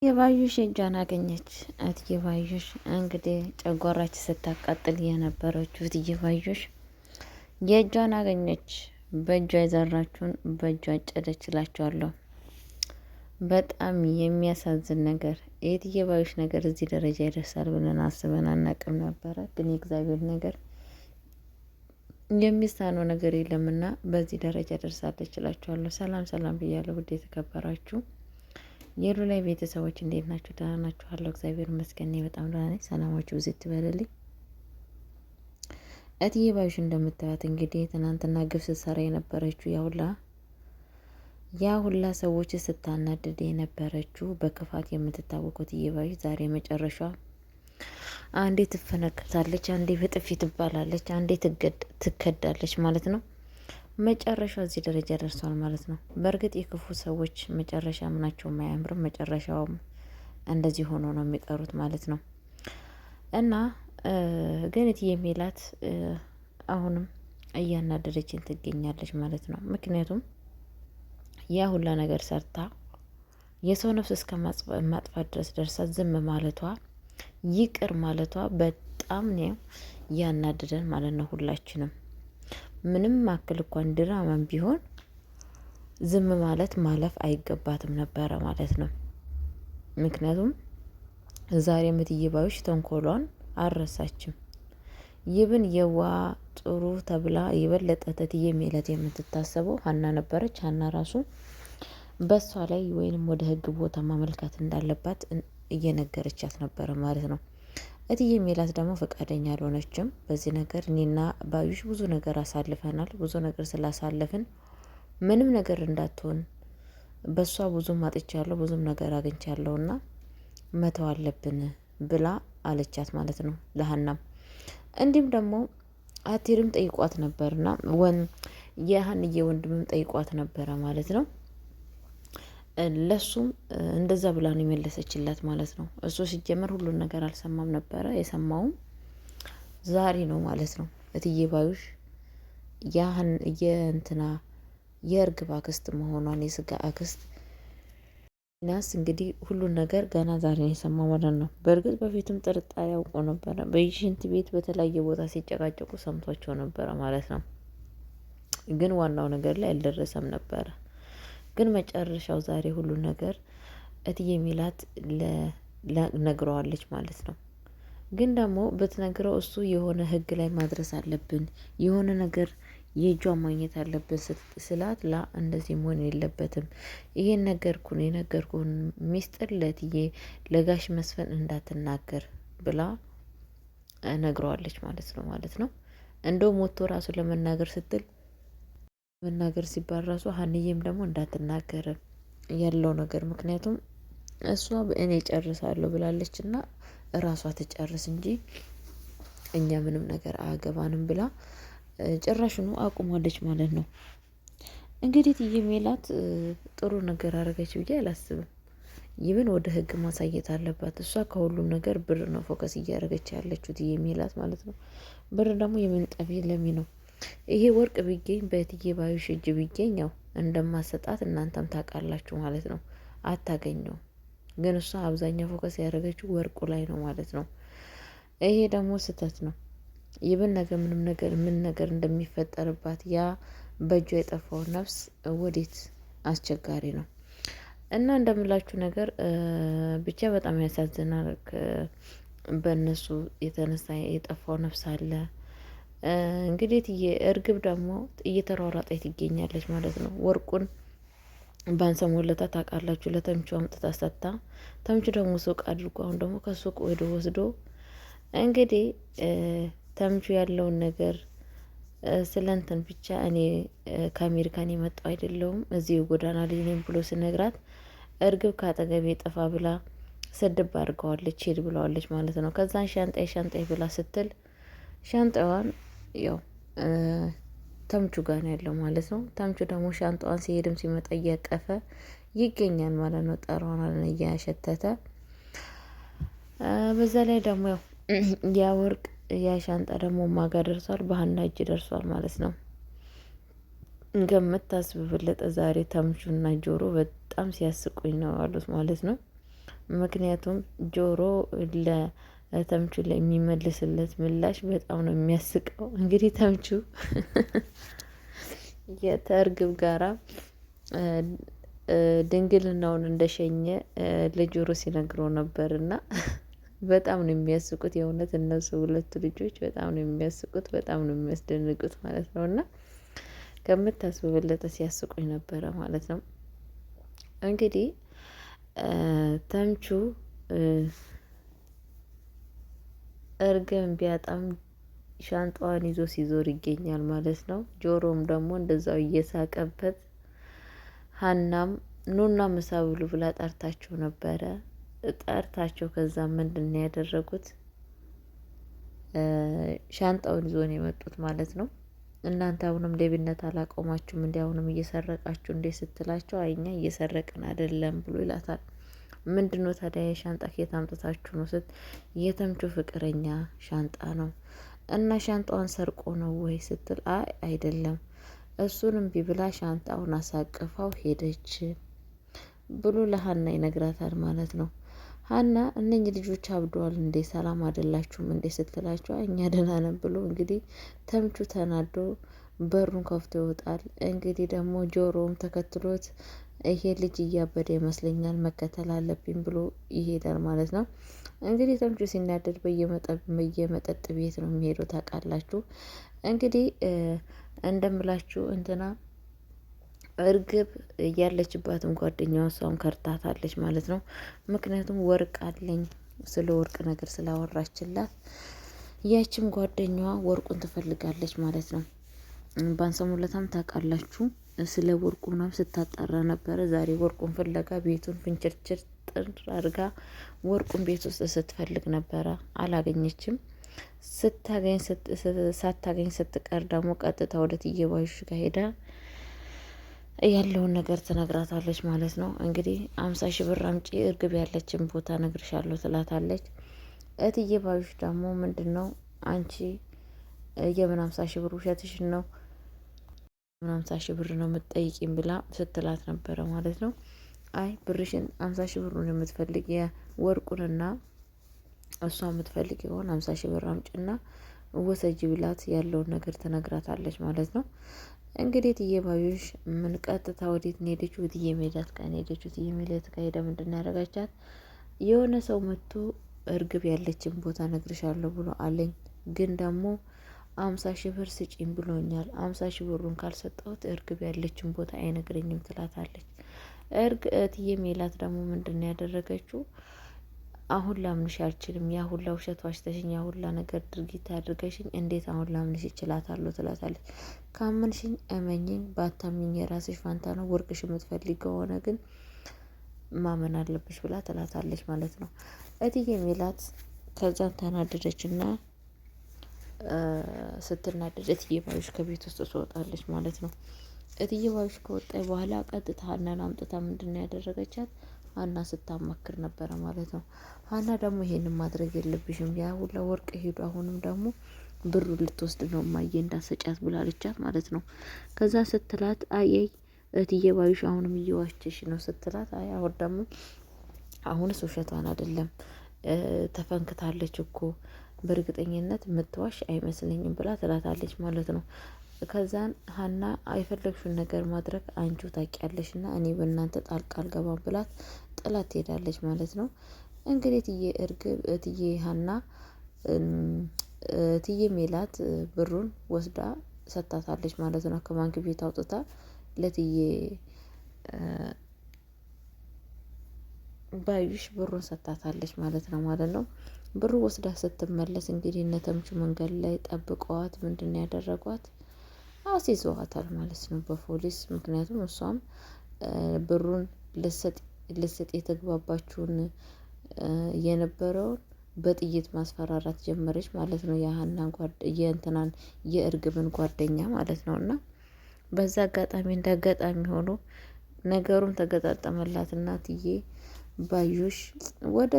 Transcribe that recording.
የባዩሽ እጇን አገኘች። እትዬ ባዩሽ እንግዲህ ጨጓራች ስታቃጥል የነበረችው እትዬ ባዩሽ የእጇን አገኘች። በእጇ የዘራችውን በእጇ አጨደች እላቸዋለሁ። በጣም የሚያሳዝን ነገር የእትዬ ባዩሽ ነገር እዚህ ደረጃ ይደርሳል ብለን አስበን አናቅም ነበረ። ግን የእግዚአብሔር ነገር የሚሳነው ነገር የለምና በዚህ ደረጃ ደርሳለች እላቸዋለሁ። ሰላም ሰላም ብያለሁ። ውድ የተከበራችሁ የሉ ላይ ቤተሰቦች እንዴት ናችሁ? ደህና ናችሁ? አለሁ እግዚአብሔር ይመስገን በጣም ደህና ነኝ። ሰላማችሁ ብዙ ትበልልኝ። እትዬ ባዩሽ እንደምታዩት እንግዲህ ትናንትና ግፍ ስትሰራ የነበረችው ያ ሁላ ሰዎች ስታናድድ የነበረችው በክፋት የምትታወቀው እትዬ ባዩሽ ዛሬ መጨረሻ አንዴ ትፈነከታለች፣ አንዴ በጥፊ ትባላለች፣ አንዴ ትከዳለች ማለት ነው። መጨረሻው እዚህ ደረጃ ደርሷል ማለት ነው። በእርግጥ የክፉ ሰዎች መጨረሻ ምናቸውም አያምርም። መጨረሻውም እንደዚህ ሆኖ ነው የሚቀሩት ማለት ነው። እና ግን እትዬ ሜላት አሁንም እያናደደችን ትገኛለች ማለት ነው። ምክንያቱም ያ ሁላ ነገር ሰርታ የሰው ነፍስ እስከ ማጥፋት ድረስ ደርሳ ዝም ማለቷ፣ ይቅር ማለቷ በጣም ነው ያናደደን ማለት ነው ሁላችንም። ምንም አክል እንኳን ድራማም ቢሆን ዝም ማለት ማለፍ አይገባትም ነበረ ማለት ነው። ምክንያቱም ዛሬ እትዬ ባዩሽ ተንኮሏን አልረሳችም። ይብን የዋ ጥሩ ተብላ የበለጠ እትዬ ሜላት የምትታሰበው ሀና ነበረች። ሀና ራሱ በሷ ላይ ወይንም ወደ ህግ ቦታ ማመልካት እንዳለባት እየነገረቻት ነበረ ማለት ነው። እትዬ ሜላት ደግሞ ፈቃደኛ አልሆነችም በዚህ ነገር። እኔና ባዩሽ ብዙ ነገር አሳልፈናል። ብዙ ነገር ስላሳለፍን ምንም ነገር እንዳትሆን በሷ ብዙም አጥቻለሁ፣ ብዙም ነገር አግኝቻለሁና መተው አለብን ብላ አለቻት ማለት ነው ለሀናም። እንዲሁም ደግሞ አቴርም ጠይቋት ነበርና የሀንዬ ወንድምም ጠይቋት ነበረ ማለት ነው። ለሱም እንደዛ ብላ ነው የመለሰችላት ማለት ነው። እሱ ሲጀመር ሁሉን ነገር አልሰማም ነበረ። የሰማውም ዛሬ ነው ማለት ነው። እትዬ ባዩሽ የእንትና የእርግብ አክስት መሆኗን የስጋ አክስት ናስ እንግዲህ ሁሉን ነገር ገና ዛሬ ነው የሰማው ማለት ነው። በእርግጥ በፊትም ጥርጣሬ ያውቆ ነበረ። በሽንት ቤት በተለያየ ቦታ ሲጨቃጨቁ ሰምቷቸው ነበረ ማለት ነው። ግን ዋናው ነገር ላይ አልደረሰም ነበረ። ግን መጨረሻው ዛሬ ሁሉ ነገር እትዬ ሜላት ነግረዋለች ማለት ነው። ግን ደግሞ ብትነግረው እሱ የሆነ ህግ ላይ ማድረስ አለብን፣ የሆነ ነገር የእጇን ማግኘት አለብን ስላት ላ እንደዚህ መሆን የለበትም፣ ይሄን ነገርኩን የነገርኩን ሚስጥር ለእትዬ ለጋሽ መስፍን እንዳትናገር ብላ ነግረዋለች ማለት ነው። እንደው ሞቶ ራሱ ለመናገር ስትል መናገር ሲባል ራሱ ሀንዬም ደግሞ እንዳትናገር ያለው ነገር፣ ምክንያቱም እሷ እኔ ጨርሳለሁ ብላለች እና እራሷ ትጨርስ እንጂ እኛ ምንም ነገር አያገባንም ብላ ጭራሽኑ አቁማለች ማለት ነው። እንግዲህ እትዬ ሜላት ጥሩ ነገር አደረገች ብዬ አላስብም። ይብን ወደ ህግ ማሳየት አለባት። እሷ ከሁሉም ነገር ብር ነው ፎከስ እያደረገች ያለችው እትዬ ሜላት ማለት ነው። ብር ደግሞ የምንጠፊ ለሚ ነው። ይሄ ወርቅ ቢገኝ በእትዬ ባዩሽ እጅ ቢገኝ ያው እንደማሰጣት እናንተም ታውቃላችሁ ማለት ነው። አታገኘው። ግን እሷ አብዛኛው ፎከስ ያደረገችው ወርቁ ላይ ነው ማለት ነው። ይሄ ደግሞ ስህተት ነው። ይብን ነገር ምንም ነገር ምን ነገር እንደሚፈጠርባት ያ በእጇ የጠፋው ነፍስ ወዴት አስቸጋሪ ነው። እና እንደምላችሁ ነገር ብቻ በጣም ያሳዝናል። በእነሱ የተነሳ የጠፋው ነፍስ አለ። እንግዲህ እርግብ ደግሞ እየተሯሯጠች ትገኛለች ማለት ነው። ወርቁን ባንሰሞለታ ታውቃላችሁ። ለተምቹ አምጥታ ሰጥታ ተምቹ ደግሞ ሱቅ አድርጎ አሁን ደግሞ ከሱቅ ወስዶ እንግዲህ ተምቹ ያለውን ነገር ስለንትን ብቻ እኔ ከአሜሪካን የመጣው አይደለሁም እዚህ ጎዳና ልጅ ነኝ ብሎ ስነግራት እርግብ ካጠገቤ ጠፋ ብላ ስድብ አድርገዋለች፣ ሄድ ብለዋለች ማለት ነው። ከዛን ሻንጣይ ብላ ስትል ሻንጣዋን ያው ተምቹ ጋር ነው ያለው ማለት ነው። ተምቹ ደግሞ ሻንጣዋን ሲሄድም ሲመጣ እያቀፈ ይገኛል ማለት ነው። ጠራዋን እያሸተተ በዛ ላይ ደግሞ ያ ወርቅ ያ ሻንጣ ደግሞ ማጋ ደርሷል፣ በሀና እጅ ደርሷል ማለት ነው። ገምታስብ በለጠ ዛሬ ተምቹና ጆሮ በጣም ሲያስቁኝ ነው አሉት ማለት ነው። ምክንያቱም ጆሮ ለተምቹ የሚመልስለት ምላሽ በጣም ነው የሚያስቀው። እንግዲህ ተምቹ የተእርግብ ጋራ ድንግልናውን እንደሸኘ ለጆሮ ሲነግረው ነበር እና በጣም ነው የሚያስቁት። የእውነት እነሱ ሁለቱ ልጆች በጣም ነው የሚያስቁት፣ በጣም ነው የሚያስደንቁት ማለት ነው። እና ከምታስቡ በለጠ ሲያስቁኝ ነበረ ማለት ነው። እንግዲህ ተምቹ እርግብን ቢያጣም ሻንጣዋን ይዞ ሲዞር ይገኛል ማለት ነው። ጆሮም ደግሞ እንደዛው እየሳቀበት ሀናም ኑና ምሳ ብሉ ብላ ጠርታቸው ነበረ። ጠርታቸው ከዛ ምንድን ነው ያደረጉት? ሻንጣውን ይዞ ነው የመጡት ማለት ነው። እናንተ አሁንም ሌብነት አላቆማችሁም እንዲ አሁንም እየሰረቃችሁ እንዴ ስትላቸው አይኛ እየሰረቅን አይደለም ብሎ ይላታል። ምንድነው ታዲያ የሻንጣ ከየት አምጥታችሁ ነው ስት የተምቹ ፍቅረኛ ሻንጣ ነው እና ሻንጣዋን ሰርቆ ነው ወይ ስትል አይ አይደለም እሱንም ቢብላ ሻንጣውን አሳቅፋው ሄደች ብሎ ለሀና ይነግራታል ማለት ነው። ሀና እነኚህ ልጆች አብደዋል እንዴ ሰላም አይደላችሁም እንዴ ስትላቸው እኛ ደህና ነን ብሎ እንግዲህ ተምቹ ተናዶ በሩን ከፍቶ ይወጣል። እንግዲህ ደግሞ ጆሮም ተከትሎት ይሄ ልጅ እያበደ ይመስለኛል መከተል አለብኝ ብሎ ይሄዳል ማለት ነው። እንግዲህ ተምቹ ሲናደድ በየመጠጥ ቤት ነው የሚሄደው ታውቃላችሁ። እንግዲህ እንደምላችሁ እንትና እርግብ ያለችባትን ጓደኛዋ እሷም ከርታታለች ማለት ነው። ምክንያቱም ወርቅ አለኝ ስለ ወርቅ ነገር ስላወራችላት ያችም ጓደኛዋ ወርቁን ትፈልጋለች ማለት ነው። ባንሰሙለታም ታውቃላችሁ ስለ ወርቁ ምናምን ስታጣራ ነበረ። ዛሬ ወርቁን ፍለጋ ቤቱን ፍንችርችር ጥር አድርጋ ወርቁን ቤት ውስጥ ስትፈልግ ነበረ፣ አላገኘችም። ሳታገኝ ስትቀር ደግሞ ቀጥታ ወደ እትዬ ባዩሽ ጋር ሄዳ ያለውን ነገር ትነግራታለች ማለት ነው። እንግዲህ 50 ሺህ ብር አምጪ እርግብ ያለችን ቦታ ነግርሻለሁ ትላታለች። እትዬ ባዩሽ ደግሞ ምንድን ነው አንቺ የምን 50 ሺህ ብር ውሸትሽን ነው ምን 50 ሺህ ብር ነው የምትጠይቂም ብላ ስትላት ነበረ ማለት ነው። አይ ብርሽን 50 ሺህ ብሩን የምትፈልግ የወርቁንና እሷ የምትፈልግ የሆን 50 ሺህ ብር አምጭና ወሰጂ ብላት ያለውን ነገር ትነግራታለች ማለት ነው። እንግዲህ እትዬ ባዩሽ ምን ቀጥታ ወዴት ነው ሄደችው? እትዬ ሜላት ጋር ሄደችው። እትዬ ሜላት ጋር ሄዳ ምንድን ያደረጋቻት የሆነ ሰው መጥቶ እርግብ ያለችን ቦታ ነግርሻለሁ ብሎ አለኝ፣ ግን ደግሞ 50 ሺህ ብር ስጪኝ ብሎኛል። 50 ሺህ ብሩን ካልሰጠሁት እርግብ ያለችን ቦታ አይነግረኝም ትላታለች። እትዬ ሜላት ደግሞ ምንድን ያደረገችው አሁን ላምንሽ አልችልም፣ ያ ሁላ ውሸት ዋሽተሽኝ፣ ያ ሁላ ነገር ድርጊት አድርገሽኝ እንዴት አሁን ላምንሽ ይችላታለሁ ትላታለች። ካመንሽኝ እመኝኝ፣ ባታምኝ የራስሽ ፋንታ ነው። ወርቅሽ የምትፈልግ ከሆነ ግን ማመን አለብሽ ብላ ትላታለች ማለት ነው። እትዬ ሜላት ከዛን ተናደደችና ስትናደድ እትዬ ባዩሽ ከቤት ውስጥ ትወጣለች ማለት ነው። እትዬ ባዩሽ ከወጣች በኋላ ቀጥታ ሀናን አምጥታ ምንድን ነው ያደረገቻት? ሀና ስታማክር ነበረ ማለት ነው። ሀና ደግሞ ይሄንን ማድረግ የለብሽም ያ ሁላ ወርቅ ሄዱ፣ አሁንም ደግሞ ብሩ ልትወስድ ነው ማየ እንዳሰጫት ብላለቻት ማለት ነው። ከዛ ስትላት አየይ እትዬ ባዩሽ አሁንም እየዋሸሽ ነው ስትላት፣ አይ አሁን ደግሞ አሁንስ ውሸቷን አይደለም ተፈንክታለች እኮ በእርግጠኝነት የምትዋሽ አይመስለኝም ብላ ትላታለች ማለት ነው። ከዛን ሀና የፈለግሽውን ነገር ማድረግ አንቺው ታውቂያለሽ እና እኔ በእናንተ ጣልቃ አልገባም ብላት ጥላት ትሄዳለች ማለት ነው። እንግዲህ እትዬ እርግብ እትዬ ሀና እትዬ ሜላት ብሩን ወስዳ ሰጥታታለች ማለት ነው። ከባንክ ቤት አውጥታ ለእትዬ ባዩሽ ብሩን ሰጥታታለች ማለት ነው። ብሩ ወስዳ ስትመለስ እንግዲህ እነ ተምቹ መንገድ ላይ ጠብቀዋት ምንድን ነው ያደረጓት? አስይዘዋታል ማለት ነው በፖሊስ። ምክንያቱም እሷም ብሩን ልሰጥ የተግባባችውን የነበረውን በጥይት ማስፈራራት ጀመረች ማለት ነው። የሀናን የእንትናን የእርግብን ጓደኛ ማለት ነው። እና በዛ አጋጣሚ እንደ አጋጣሚ ሆኖ ነገሩም ተገጣጠመላትና እትዬ ባዩሽ ወደ